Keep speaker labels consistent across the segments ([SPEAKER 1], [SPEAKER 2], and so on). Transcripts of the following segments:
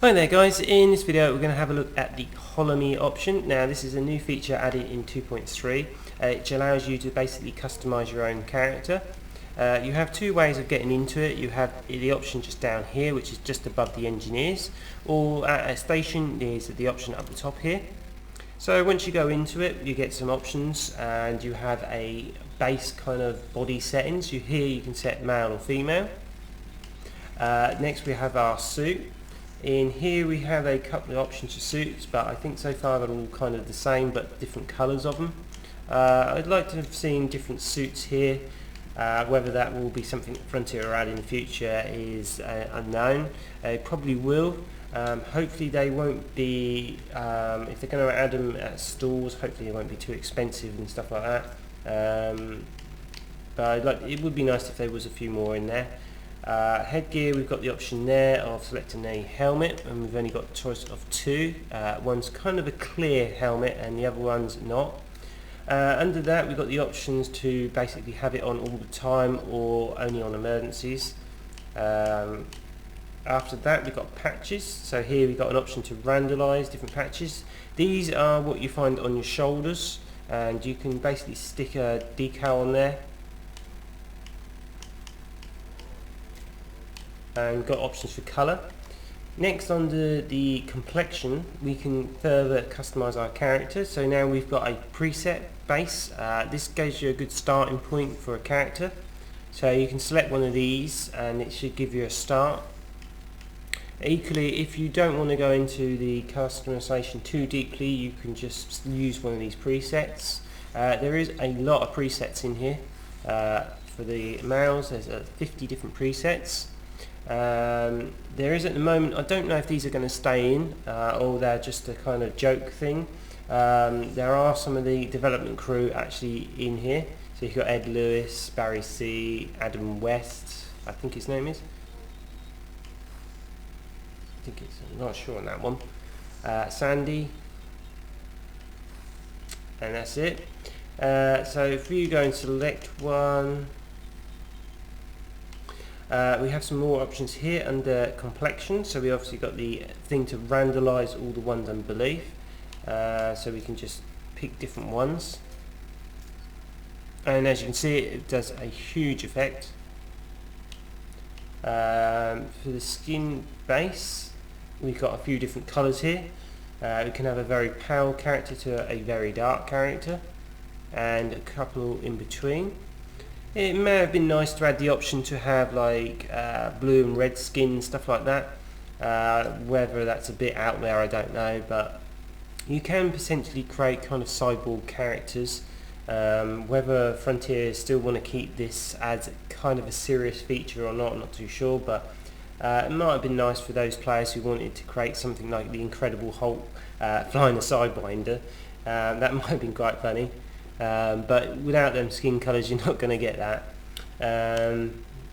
[SPEAKER 1] Hi there guys, in this video we're going to have a look at the Holo-me option. Now this is a new feature added in 2.3 which allows you to basically customize your own character. You have two ways of getting into it. You have the option just down here, which is just above the engineers, or at a station there's the option up the top here. So once you go into it you get some options and you have a base kind of body settings. Here you can set male or female. Next we have our suit. In here we have a couple of options for suits, but I think so far they're all kind of the same but different colours of them. I'd like to have seen different suits here. Whether that will be something that Frontier will add in the future is unknown. It probably will. Hopefully they won't be, if they're going to add them at stores, hopefully they won't be too expensive and stuff like that. But it would be nice if there was a few more in there. Headgear, we've got the option there of selecting a helmet, and we've only got a choice of two. One's kind of a clear helmet and the other one's not. Under that we've got the options to basically have it on all the time or only on emergencies. After that we've got patches, so here we've got an option to randomize different patches. These are what you find on your shoulders, and you can basically stick a decal on there. And got options for colour. Next, under the complexion we can further customise our character. So now we've got a preset base. This gives you a good starting point for a character, so you can select one of these and it should give you a start. Equally, if you don't want to go into the customisation too deeply, you can just use one of these presets. There is a lot of presets in here. For the males there's 50 different presets. There is at the moment, I don't know if these are going to stay in or they're just a kind of joke thing. There are some of the development crew actually in here. So you've got Ed Lewis, Barry C, Adam West, I think his name is. I'm not sure on that one. Sandy, and that's it. So if you go and select one, we have some more options here under complexion. So we obviously got the thing to randomize all the ones underneath, so we can just pick different ones, and as you can see it does a huge effect. For the skin base we've got a few different colors here. We can have a very pale character to a very dark character, and a couple in between. It may have been nice to add the option to have like blue and red skin, stuff like that. Whether that's a bit out there I don't know, but you can potentially create kind of cyborg characters. Whether Frontier still want to keep this as kind of a serious feature or not, I'm not too sure, but it might have been nice for those players who wanted to create something like the Incredible Hulk flying a sidewinder. That might have been quite funny. But without them skin colours you're not going to get that.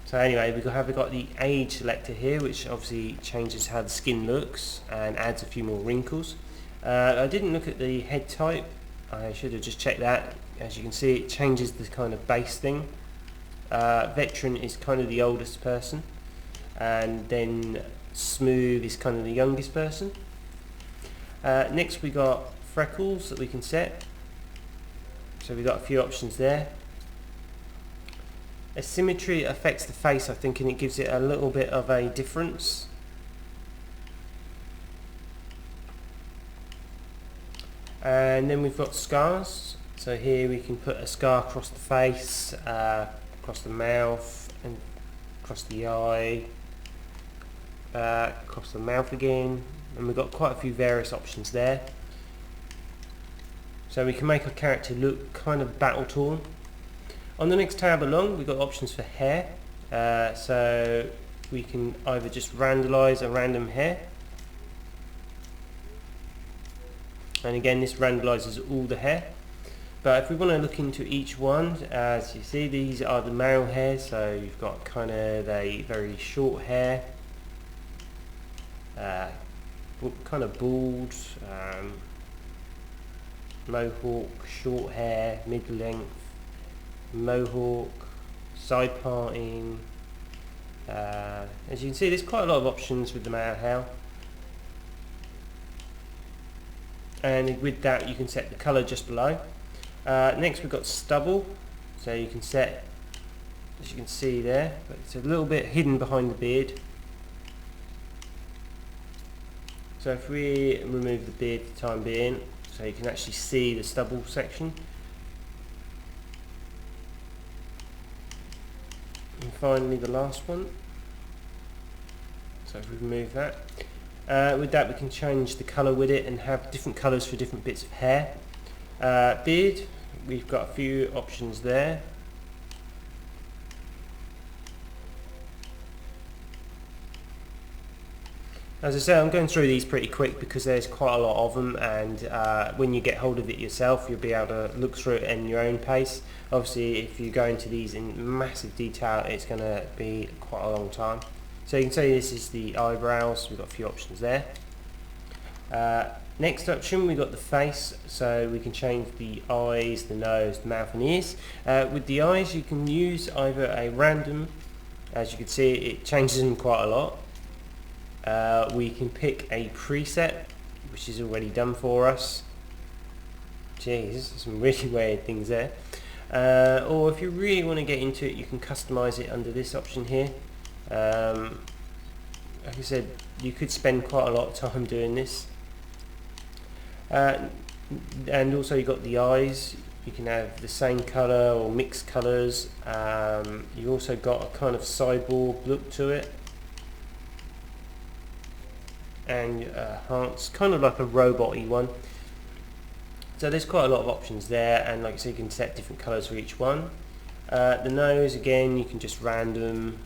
[SPEAKER 1] So anyway, we've got the age selector here, which obviously changes how the skin looks and adds a few more wrinkles. I didn't look at the head type, I should have just checked that. As you can see it changes the kind of base thing. Veteran is kind of the oldest person, and then smooth is kind of the youngest person. Next we got freckles that we can set. So we've got a few options there. Asymmetry affects the face, I think, and it gives it a little bit of a difference. And then we've got scars. So here we can put a scar across the face, across the mouth, and across the eye, across the mouth again, and we've got quite a few various options there. So we can make our character look kind of battle torn. On the next tab along we've got options for hair. So we can either just randomize a random hair, and again this randomizes all the hair. But if we want to look into each one, as you see these are the male hair, so you've got kind of a very short hair, kind of bald, mohawk, short hair, mid-length, mohawk, side parting. As you can see there's quite a lot of options with the male hair. and with that you can set the colour just below. Next we've got Stubble, so you can set, as you can see there, but it's a little bit hidden behind the beard. So if we remove the beard for the time being, so you can actually see the stubble section. And finally the last one. So if we remove that, with that we can change the colour with it and have different colours for different bits of hair. Beard, we've got a few options there. As I say, I'm going through these pretty quick because there's quite a lot of them, and when you get hold of it yourself you'll be able to look through it in your own pace. Obviously if you go into these in massive detail it's going to be quite a long time. So you can see this is the eyebrows, we've got a few options there. Next option we've got the face, so we can change the eyes, the nose, the mouth and ears. With the eyes you can use either a random, as you can see it changes them quite a lot. We can pick a preset which is already done for us. Jeez, some really weird things there. Or if you really want to get into it you can customize it under this option here. Like I said, you could spend quite a lot of time doing this. And also you've got the eyes, you can have the same colour or mixed colours. You've also got a kind of cyborg look to it, and hearts, kind of like a robot-y one. So there's quite a lot of options there, and like I said you can set different colours for each one. The nose, again you can just random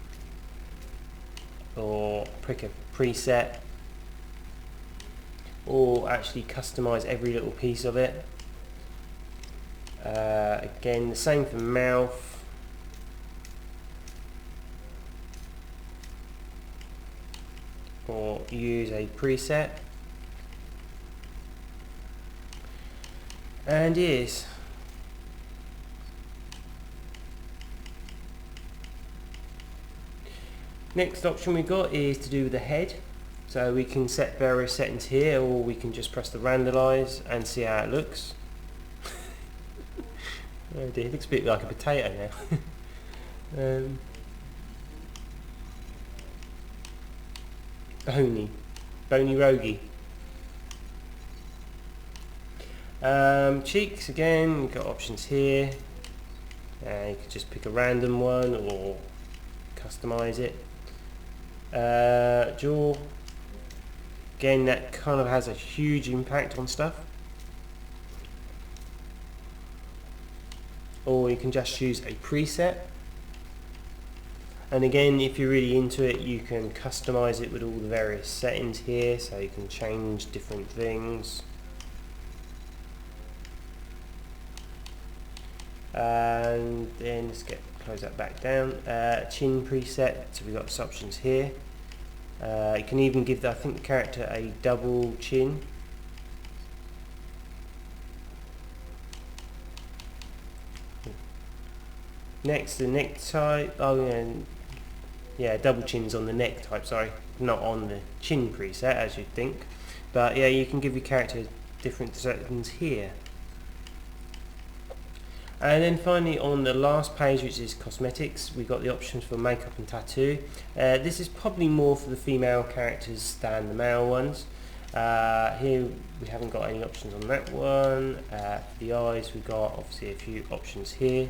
[SPEAKER 1] or pick a preset, or actually customize every little piece of it. Again the same for mouth. Or use a preset. And ears. Next option we got is to do with the head. So we can set various settings here, or we can just press the randomize and see how it looks. Oh dear, it looks a bit like a potato now. Bony Rogie. Cheeks, again, you've got options here. You can just pick a random one or customize it. Jaw, again that kind of has a huge impact on stuff. Or you can just use a preset. And again, if you're really into it, you can customize it with all the various settings here, so you can change different things. And then let's close that back down. Chin preset, so we've got some options here. You can even give, I think, the character a double chin. Next, the neck type. Oh yeah, double chins on the neck type, sorry, not on the chin preset as you'd think. But yeah, you can give your character different settings here. And then finally on the last page, which is cosmetics, we've got the options for makeup and tattoo. This is probably more for the female characters than the male ones. Here we haven't got any options on that one. For the eyes we've got obviously a few options here.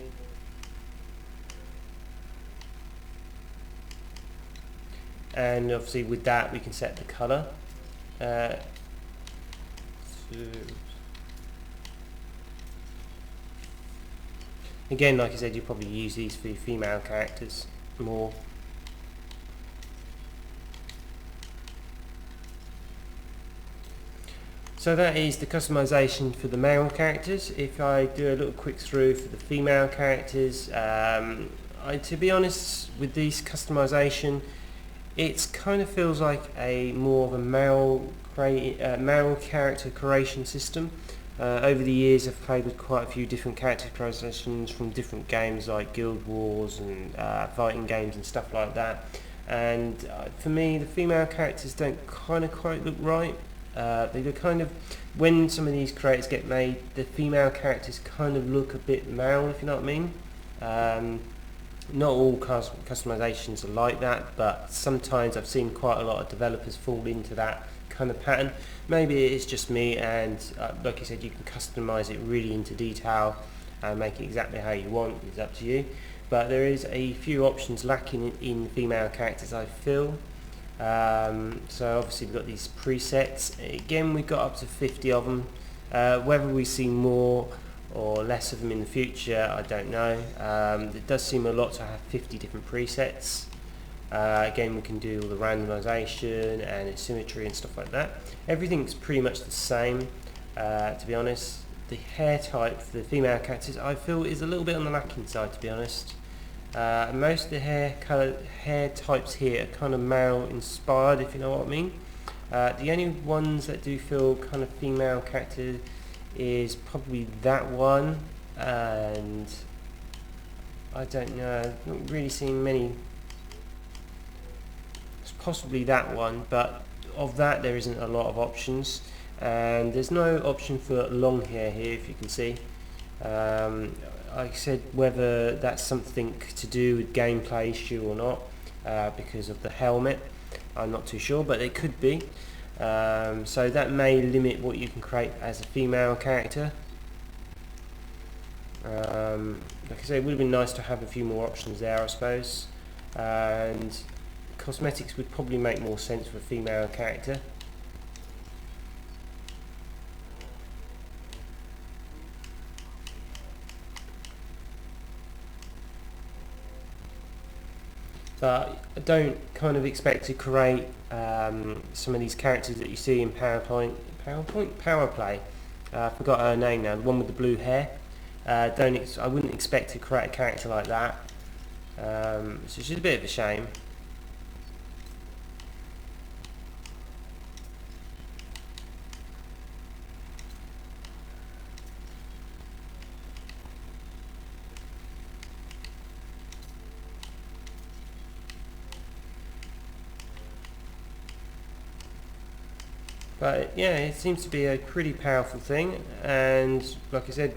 [SPEAKER 1] And obviously with that we can set the colour. Again, like I said, you probably use these for your female characters more. So that is the customization for the male characters. If I do a little quick through for the female characters, to be honest, with these customization, it kind of feels like a more of a male character creation system. Over the years I've played with quite a few different character creations from different games like Guild Wars and fighting games and stuff like that, and for me the female characters don't kind of quite look right. They look kind of, when some of these creators get made, the female characters kind of look a bit male, if you know what I mean. Not all customizations are like that, but sometimes I've seen quite a lot of developers fall into that kind of pattern. Maybe it's just me, and like I said, you can customize it really into detail and make it exactly how you want. It's up to you. But there is a few options lacking in female characters, I feel. So obviously we've got these presets. Again, we've got up to 50 of them. Whether we see more or less of them in the future, I don't know. It does seem a lot to have 50 different presets. Again, we can do all the randomization and its symmetry and stuff like that. Everything's pretty much the same, to be honest. The hair type for the female characters, I feel, is a little bit on the lacking side, to be honest. Most of the hair types here are kind of male inspired, if you know what I mean. The only ones that do feel kind of female character is probably that one, and I don't know, not really seeing many. It's possibly that one, but of that there isn't a lot of options, and there's no option for long hair here, if you can see. Like I said, whether that's something to do with gameplay issue or not, because of the helmet, I'm not too sure, but it could be. So that may limit what you can create as a female character. Like I say, it would have been nice to have a few more options there, I suppose. And cosmetics would probably make more sense for a female character. But I don't kind of expect to create some of these characters that you see in Power Play. I forgot her name now, the one with the blue hair. I wouldn't expect to create a character like that. So it's just a bit of a shame. But yeah, it seems to be a pretty powerful thing, and like I said,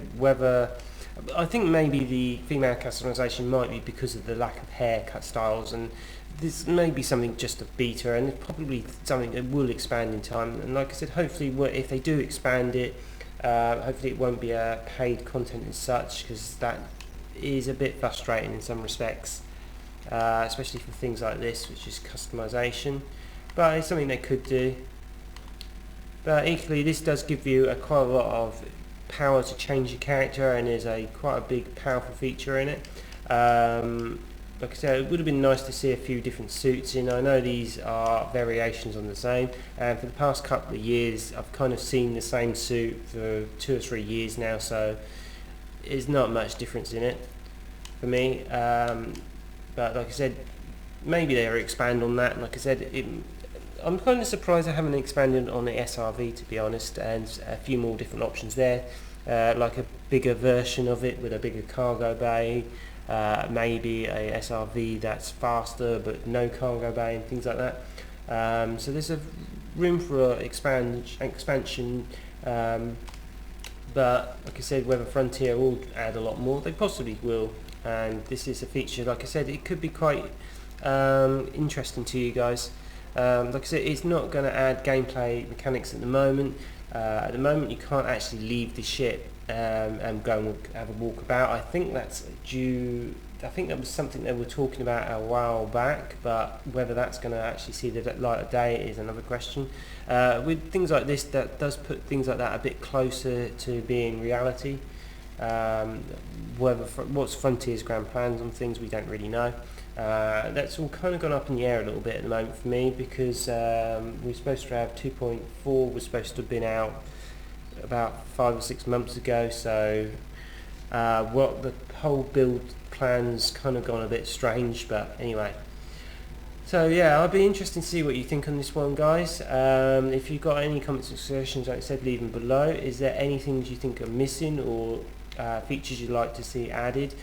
[SPEAKER 1] I think maybe the female customization might be because of the lack of haircut styles, and this may be something just a beta, and it's probably something that will expand in time. And like I said, hopefully if they do expand it, hopefully it won't be a paid content as such, because that is a bit frustrating in some respects, especially for things like this, which is customization. But it's something they could do. But equally, this does give you quite a lot of power to change your character, and there's quite a big powerful feature in it. Like I said, it would have been nice to see a few different suits in. I know these are variations on the same, and for the past couple of years I've kind of seen the same suit for 2 or 3 years now, so there's not much difference in it for me. But like I said, maybe they'll expand on that. And like I said, I'm kind of surprised I haven't expanded on the SRV, to be honest, and a few more different options there, like a bigger version of it with a bigger cargo bay, maybe a SRV that's faster but no cargo bay and things like that. So there's a room for expansion, but like I said, whether Frontier will add a lot more, they possibly will, and this is a feature, like I said, it could be quite interesting to you guys. Like I said, it's not going to add gameplay mechanics at the moment. At the moment you can't actually leave the ship and go and have a walk about. I think that was something they were talking about a while back, but whether that's going to actually see the light of day is another question. With things like this, that does put things like that a bit closer to being reality. What's Frontier's grand plans on things, we don't really know. That's all kind of gone up in the air a little bit at the moment for me, because we're supposed to have 2.4 was supposed to have been out about 5 or 6 months ago, so what the whole build plan's kind of gone a bit strange. But anyway, so yeah, I'll be interested to see what you think on this one, guys. If you've got any comments or suggestions, like I said, leave them below. Is there anything you think are missing, or features you'd like to see added?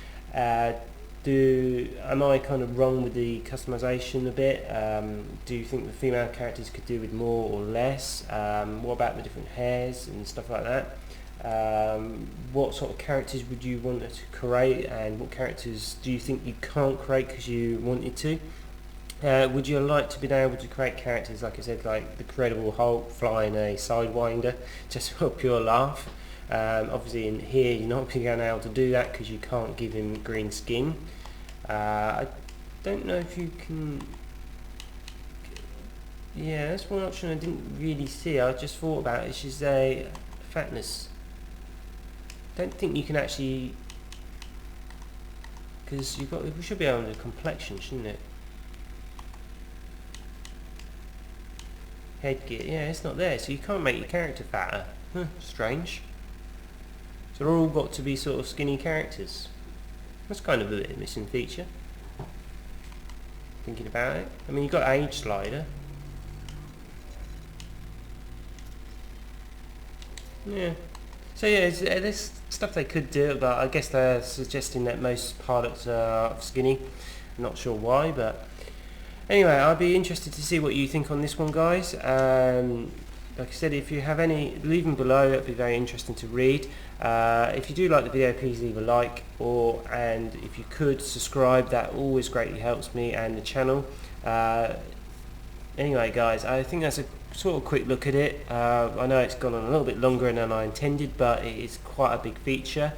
[SPEAKER 1] Am I kind of wrong with the customization a bit? Do you think the female characters could do with more or less? What about the different hairs and stuff like that? What sort of characters would you want to create, and what characters do you think you can't create because you wanted to? Would you like to be able to create characters, like I said, like the Incredible Hulk flying a Sidewinder just for a pure laugh? Obviously in here you're not going to be able to do that because you can't give him green skin. I don't know if you can... Yeah, that's one option I didn't really see. I just thought about it. It's just a fatness. Don't think you can actually... Because we should be able to complexion, shouldn't it? Headgear, yeah, it's not there, so you can't make your character fatter. Strange. So they're all got to be sort of skinny characters. That's kind of a bit of a missing feature. Thinking about it. I mean, you've got age slider. Yeah. So yeah, there's stuff they could do, but I guess they're suggesting that most pilots are skinny. I'm not sure why, but anyway, I'd be interested to see what you think on this one, guys. Like I said, if you have any, leave them below. It'd be very interesting to read. If you do like the video, please leave a like, and if you could subscribe, that always greatly helps me and the channel. Anyway, guys, I think that's a sort of quick look at it. I know it's gone on a little bit longer than I intended, but it is quite a big feature.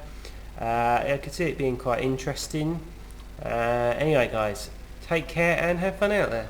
[SPEAKER 1] I could see it being quite interesting. Anyway, guys, take care and have fun out there.